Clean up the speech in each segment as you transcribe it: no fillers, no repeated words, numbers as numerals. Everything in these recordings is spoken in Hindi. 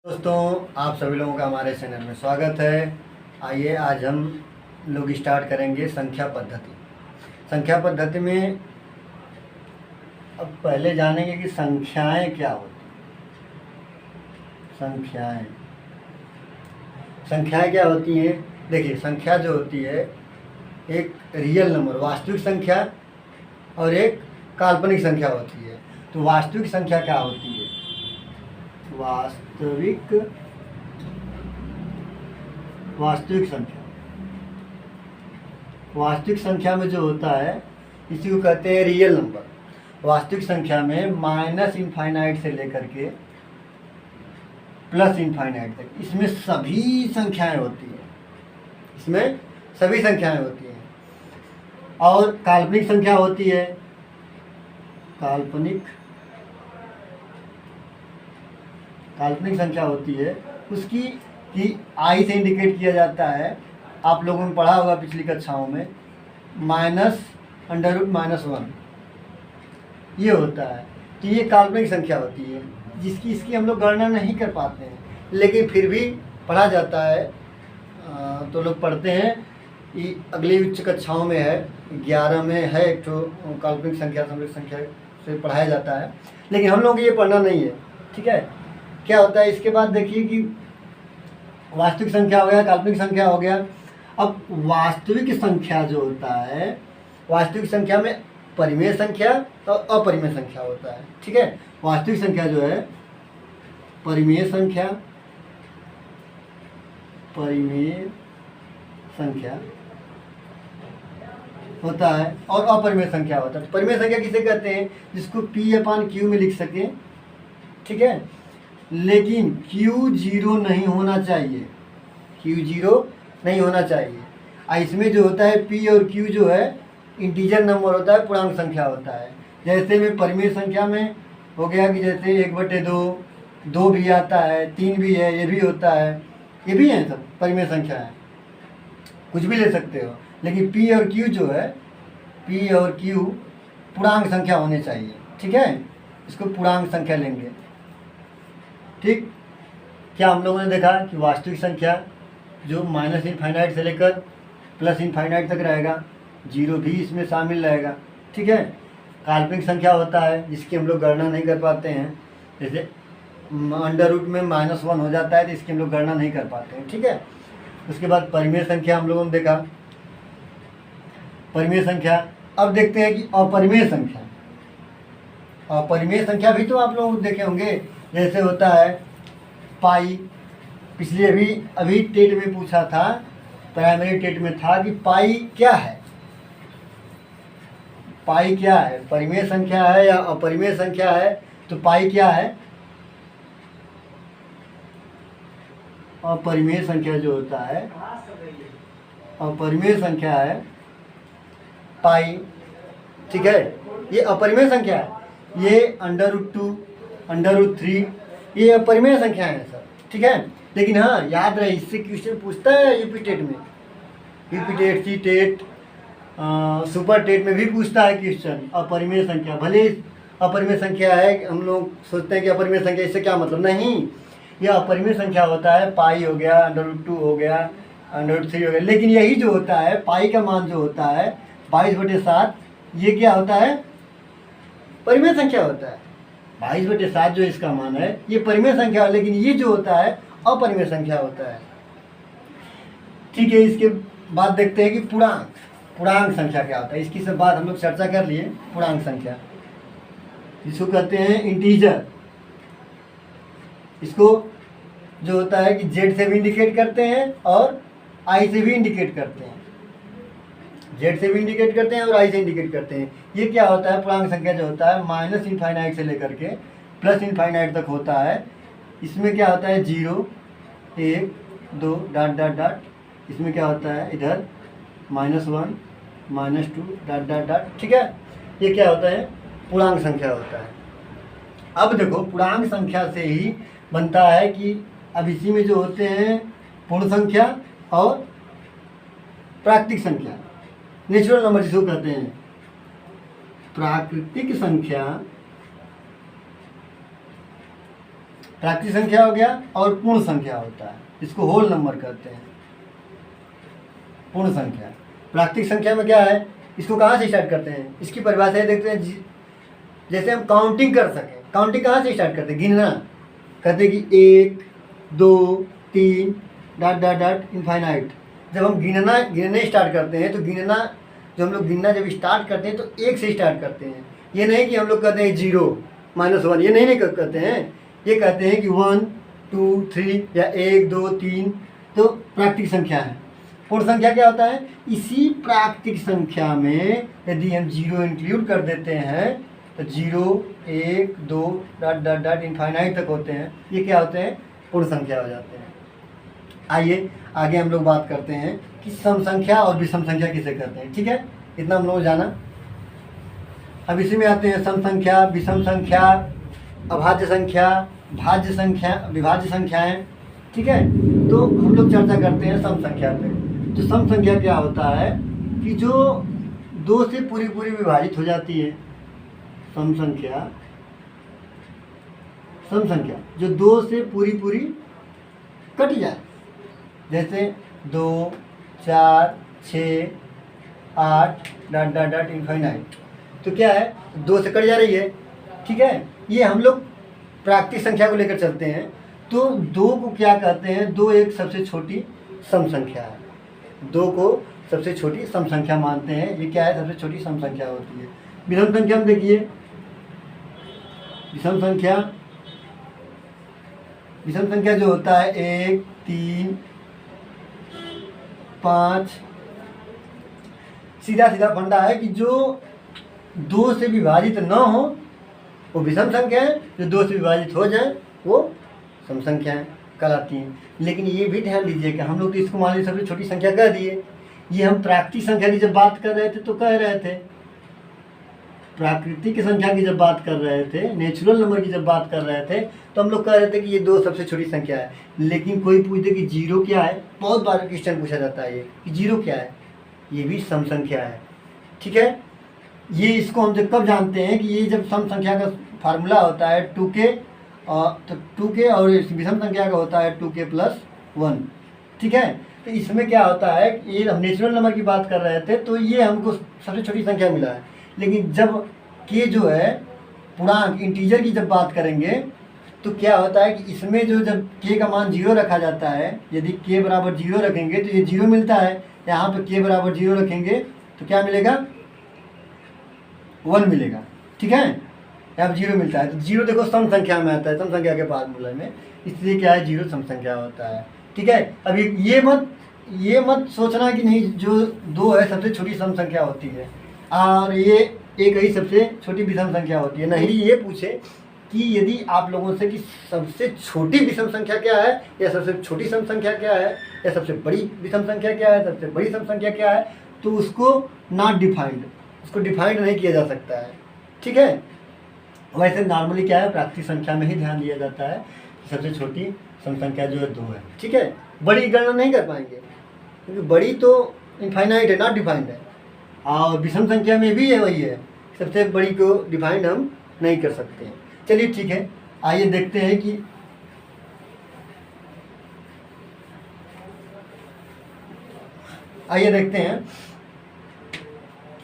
दोस्तों, आप सभी लोगों का हमारे चैनल में स्वागत है। आइए आज हम लोग स्टार्ट करेंगे संख्या पद्धति। संख्या पद्धति में अब पहले जानेंगे कि संख्याएं क्या होती हैं। संख्याएं क्या होती हैं? देखिए, संख्या जो होती है एक रियल नंबर वास्तविक संख्या और एक काल्पनिक संख्या होती है। तो वास्तविक संख्या क्या होती है? वास्तविक संख्या में जो होता है इसी को कहते हैं रियल नंबर। वास्तविक संख्या में माइनस इनफाइनाइट से लेकर के प्लस इनफाइनाइट तक इसमें सभी संख्याएं होती हैं। और काल्पनिक संख्या होती है काल्पनिक संख्या होती है उसकी कि आई से इंडिकेट किया जाता है। आप लोगों ने पढ़ा होगा पिछली कक्षाओं में -√-1 ये होता है। तो ये काल्पनिक संख्या होती है इसकी हम लोग गणना नहीं कर पाते हैं, लेकिन फिर भी पढ़ा जाता है। तो लोग पढ़ते हैं। ये अगली उच्च कक्षाओं में है, 11 में है एक तो काल्पनिक संख्या समृद्ध संख्या से पढ़ाया जाता है, लेकिन हम लोग को ये पढ़ना नहीं है। ठीक है, क्या होता है इसके बाद देखिए कि वास्तविक संख्या हो गया, काल्पनिक संख्या हो गया। अब वास्तविक संख्या जो होता है, वास्तविक संख्या में परिमेय संख्या और अपरिमेय संख्या होता है। ठीक है, वास्तविक संख्या जो है परिमेय संख्या होता है और अपरिमेय संख्या होता है। परिमेय संख्या किसे कहते हैं? जिसको P/Q में लिख सकें। ठीक है, लेकिन Q जीरो नहीं होना चाहिए। इसमें जो होता है P और Q जो है इंटीजर नंबर होता है, पूर्णांक संख्या होता है। जैसे में परिमेय संख्या में हो गया कि जैसे 1/2, 2 भी आता है, 3 भी है, ये भी होता है, ये भी है, सब परिमेय संख्या है। कुछ भी ले सकते हो, लेकिन P और Q जो है, P और Q पूर्णांक संख्या होने चाहिए। ठीक है, इसको पूर्णांक संख्या लेंगे। ठीक, क्या हम लोगों ने देखा कि वास्तविक संख्या जो माइनस इनफाइनाइट से लेकर प्लस इनफाइनाइट तक रहेगा, जीरो भी इसमें शामिल रहेगा। ठीक है, काल्पनिक संख्या होता है जिसकी हम लोग गणना नहीं कर पाते हैं। जैसे अंडर रूट में -1 हो जाता है तो इसकी हम लोग गणना नहीं कर पाते हैं। ठीक है, उसके बाद परिमेय संख्या हम लोगों ने देखा। परिमेय संख्या, अब देखते हैं कि अपरिमेय संख्या भी तो आप लोग देखे होंगे। जैसे होता है पाई, पिछले अभी टेट में पूछा था, प्राइमरी टेट में था कि पाई क्या है। परिमेय संख्या है या अपरिमेय संख्या है? तो पाई क्या है? अपरिमेय संख्या जो होता है, अपरिमेय संख्या है पाई। ठीक है, ये अपरिमेय संख्या है। ये अंडर√2, अंडर√3 ये अपरिमेय संख्या है सर। ठीक है, लेकिन हाँ याद रहे, इससे क्वेश्चन पूछता है यूपी टेट में, सी टेट, सुपर टेट में भी पूछता है क्वेश्चन अपरिमेय संख्या। भले अपरिमेय संख्या है, हम लोग सोचते हैं कि अपरिमेय संख्या, इससे क्या मतलब? नहीं, यह अपरिमेय संख्या होता है। पाई हो गया, अंडर√2 हो गया, अंडर√3 हो गया। लेकिन यही जो होता है पाई का मान जो होता है 22/7, ये क्या होता है? परिमेय संख्या होता है। 22/7 जो इसका मान है ये परिमेय संख्या है, लेकिन ये जो होता है अपरिमेय संख्या होता है। ठीक है, इसके बाद देखते हैं कि पूर्णांक संख्या क्या होता है। इसकी सब बात हम लोग चर्चा कर लिए। पूर्णांक संख्या जिसको कहते हैं इंटीजर, इसको जो होता है कि Z से भी इंडिकेट करते हैं और I से भी इंडिकेट करते हैं। Z से भी इंडिकेट करते हैं और I से इंडिकेट करते हैं। ये क्या होता है? पूर्णांक संख्या जो होता है माइनस इनफाइनाइट से लेकर के प्लस इनफाइनाइट तक होता है। इसमें क्या होता है? 0, 1, 2 ... इसमें क्या होता है? इधर -1, -2 ... ठीक है, ये क्या होता है? पूर्णांक संख्या होता है। अब देखो, पूर्णांक संख्या से ही बनता है कि अब इसी में जो होते हैं पूर्ण संख्या और प्राकृतिक संख्या, नेचुरल नंबर जिसको कहते हैं। प्राकृतिक संख्या प्राकृतिक संख्या हो गया और पूर्ण संख्या होता है, इसको होल नंबर कहते हैं। पूर्ण संख्या, प्राकृतिक संख्या में क्या है, इसको कहाँ से स्टार्ट करते हैं, इसकी परिभाषा देखते हैं। जैसे हम काउंटिंग कर सकें, काउंटिंग कहाँ से स्टार्ट करते हैं, गिनना। कहते हैं कि 1 2 3 डॉट डॉट डॉट इनफाइनाइट। जब हम गिनने स्टार्ट करते हैं तो गिनना, जो हम लोग गिनना जब स्टार्ट करते हैं तो 1 से स्टार्ट करते हैं। ये नहीं कि हम लोग कहते हैं 0 -1, ये नहीं कहते हैं। ये कहते हैं कि 1 2 3 या 1 2 3, तो प्राकृतिक संख्या है। पूर्ण संख्या क्या होता है, इसी प्राकृतिक संख्या में यदि हम 0 इंक्लूड कर देते हैं तो 0 1 2 डॉट डॉट डॉट इनफाइनाइट तक होते हैं, ये क्या होते हैं, पूर्ण संख्या हो जाते हैं। आइए आगे हम लोग बात करते हैं कि सम संख्या और विषम संख्या किसे कहते हैं। ठीक है, इतना हम लोग जाना। अब इसी में आते हैं सम संख्या, विषम संख्या, अभाज्य संख्या, भाज्य संख्या, विभाज्य संख्याएं। ठीक है, तो हम लोग चर्चा करते हैं सम संख्या पे। तो सम संख्या क्या होता है कि जो 2 से पूरी विभाजित हो जाती है। सम संख्या जो 2 से पूरी कट जाए, जैसे 2 4 6 8 डॉट डॉट डॉट इनफाइनाइट, तो क्या है, 2 से कट जा रही है। ठीक है, ये हम लोग प्राकृतिक संख्या को लेकर चलते हैं। तो 2 को क्या कहते हैं, 2 एक सबसे छोटी सम संख्या है। 2 को सबसे छोटी सम संख्या मानते हैं। ये क्या है, सबसे छोटी सम संख्या होती है। विषम संख्या में देखिए, विषम संख्या जो होता है 1 3 5, सीधा फंडा है कि जो 2 से विभाजित न हो वो विषम संख्या है, जो 2 से विभाजित हो जाए वो सम संख्याएं कहलाती हैं। लेकिन ये भी ध्यान दीजिए कि हम लोग तो इसको मान लीजिए सबसे छोटी संख्या कह दिए। ये हम प्राकृतिक संख्या की जब बात कर रहे थे तो कह रहे थे, प्राकृतिक संख्या की जब बात कर रहे थे, नेचुरल नंबर की जब बात कर रहे थे, तो हम लोग कह रहे थे कि ये 2 सबसे छोटी संख्या है। लेकिन कोई पूछते कि 0 क्या है, बहुत बार क्वेश्चन पूछा जाता है ये कि 0 क्या है, ये भी सम संख्या है। ठीक है, ये इसको हम जब कब जानते हैं कि ये जब सम संख्या का फार्मूला होता है 2k, तो 2k और विषम संख्या का होता है 2k + 1। ठीक है, तो इसमें क्या होता है, ये हम नेचुरल नंबर की बात कर रहे थे तो ये हमको सबसे छोटी संख्या मिला है। लेकिन जब k जो है पूर्णांक इंटीजर की जब बात करेंगे तो क्या होता है कि इसमें जो जब k का मान 0 रखा जाता है, यदि k बराबर 0 रखेंगे तो ये 0 मिलता है। यहाँ पे k बराबर 0 रखेंगे तो क्या मिलेगा, 1 मिलेगा। ठीक है, यहाँ पे 0 मिलता है। तो 0 देखो सम संख्या में आता है, सम संख्या के फार्मूला में, इसलिए क्या है 0 सम संख्या होता है। ठीक है, अभी ये मत सोचना कि नहीं जो 2 है सबसे छोटी सम संख्या होती है और ये एक ही सबसे छोटी विषम संख्या होती है। नहीं, ये पूछे कि यदि आप लोगों से कि सबसे छोटी विषम संख्या क्या है, या सबसे छोटी सम संख्या क्या है, या सबसे बड़ी विषम संख्या क्या है, सबसे बड़ी सम संख्या क्या है, तो उसको नॉट डिफाइंड, उसको डिफाइंड नहीं किया जा सकता है। ठीक है, वैसे नॉर्मली क्या है, प्राकृतिक संख्या में ही ध्यान दिया जाता है कि सबसे छोटी सम संख्या जो है 2 है। ठीक है, बड़ी गणना नहीं कर पाएंगे क्योंकि बड़ी तो इनफाइनाइट है, नॉट डिफाइंड है। और विषम संख्या में भी है वही है, सबसे बड़ी को डिफाइंड हम नहीं कर सकते हैं। चलिए ठीक है, आइए देखते हैं कि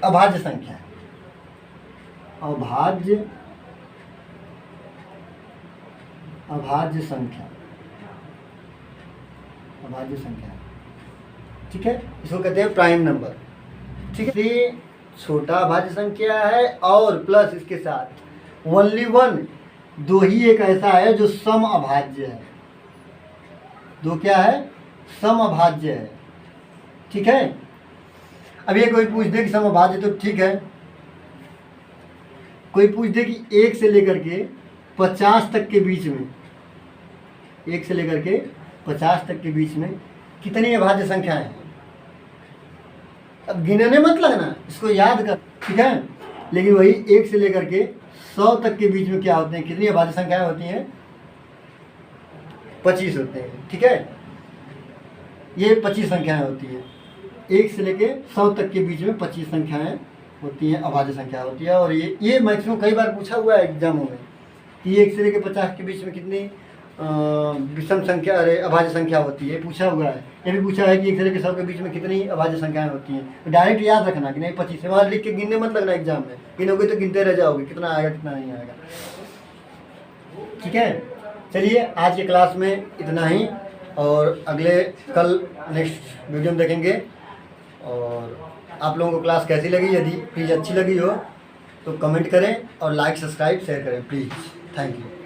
अभाज्य संख्या। अभाज्य संख्या। ठीक है, इसको कहते हैं प्राइम नंबर। ठीक है, ये छोटा अभाज्य संख्या है और प्लस इसके साथ ओनली 1, 2 ही एक ऐसा है जो सम अभाज्य है। 2 क्या है, सम अभाज्य है। ठीक है, अब ये कोई पूछ दे कि सम अभाज्य, तो ठीक है। कोई पूछ दे कि 1 से लेकर के 50 तक के बीच में, 1 से लेकर के 50 तक के बीच में कितनी अभाज्य संख्याएं हैं, अब गिनने मत लगना, इसको याद कर। ठीक है, लेकिन वही 1 से लेकर के 100 तक के बीच में क्या होते हैं, कितनी अभाज्य संख्याएं होती हैं, 25 होते हैं। ठीक है, ये 25 संख्याएं होती हैं। 1 से लेके 100 तक के बीच में 25 संख्याएं होती हैं, अभाज्य संख्या होती है। और ये मैक्सिमम कई बार पूछा हुआ है एग्जामों में कि 1 से लेके 50 के बीच में कितनी विषम संख्या अरे अभाज्य संख्या होती है, पूछा हुआ है। ये भी पूछा है कि एक के 100 के बीच में कितनी अभाज्य संख्याएं होती हैं। तो डायरेक्ट याद रखना कि नहीं 25 है, वहाँ लिख के गिनने मत लगना एग्जाम में, गिनोगे तो गिनते रह जाओगे कितना आएगा कितना नहीं आएगा। ठीक है, चलिए आज के क्लास में इतना ही, और अगले कल नेक्स्ट वीडियो में देखेंगे। और आप लोगों को क्लास कैसी लगी, यदि प्लीज़ अच्छी लगी हो तो कमेंट करें और लाइक सब्सक्राइब शेयर करें प्लीज़। Thank you.